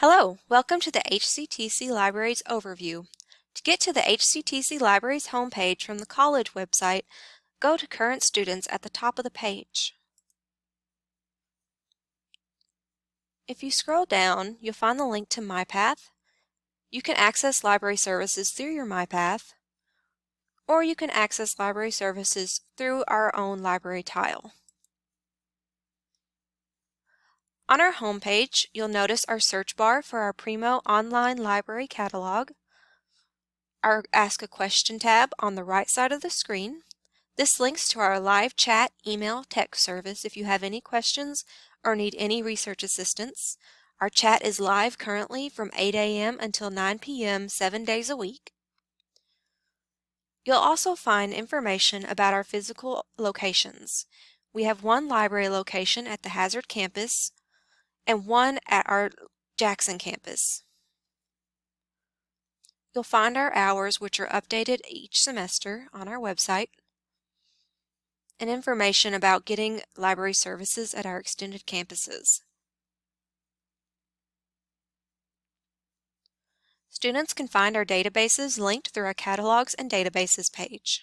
Hello, welcome to the HCTC Libraries Overview. To get to the HCTC Libraries homepage from the college website, go to Current Students at the top of the page. If you scroll down, you'll find the link to MyPath. You can access library services through your MyPath, or you can access library services through our own library tile. On our homepage, you'll notice our search bar for our Primo Online Library Catalog, our Ask a Question tab on the right side of the screen. This links to our live chat, email, text service if you have any questions or need any research assistance. Our chat is live currently from 8 a.m. until 9 p.m. 7 days a week. You'll also find information about our physical locations. We have one library location at the Hazard campus and one at our Jackson campus. You'll find our hours, which are updated each semester on our website, and information about getting library services at our extended campuses. Students can find our databases linked through our Catalogs and Databases page.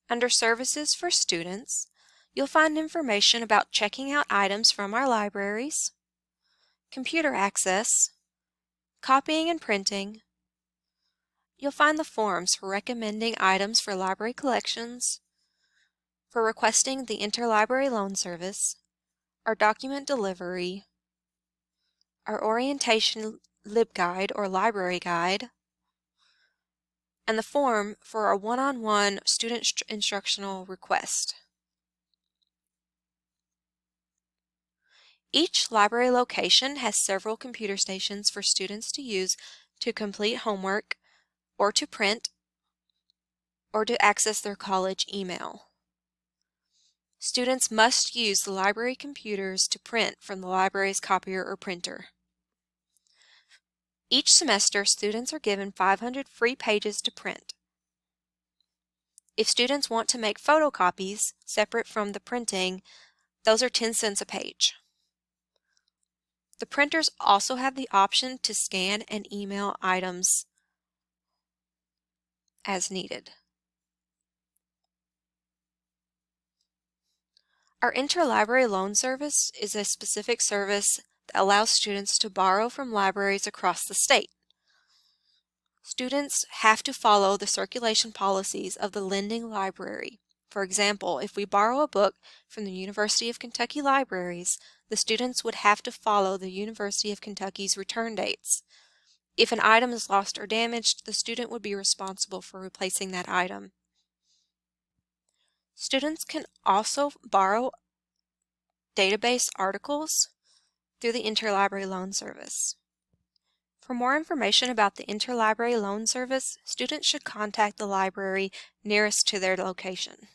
Under Services for Students, you'll find information about checking out items from our libraries, computer access, copying and printing. You'll find the forms for recommending items for library collections, for requesting the Interlibrary Loan Service, our document delivery, our orientation LibGuide or library guide, and the form for a one-on-one student instructional request. Each library location has several computer stations for students to use to complete homework or to print or to access their college email. Students must use the library computers to print from the library's copier or printer. Each semester, students are given 500 free pages to print. If students want to make photocopies separate from the printing, those are 10 cents a page. The printers also have the option to scan and email items as needed. Our Interlibrary Loan Service is a specific service that allows students to borrow from libraries across the state. Students have to follow the circulation policies of the lending library. For example, if we borrow a book from the University of Kentucky Libraries, the students would have to follow the University of Kentucky's return dates. If an item is lost or damaged, the student would be responsible for replacing that item. Students can also borrow database articles through the Interlibrary Loan Service. For more information about the Interlibrary Loan Service, students should contact the library nearest to their location.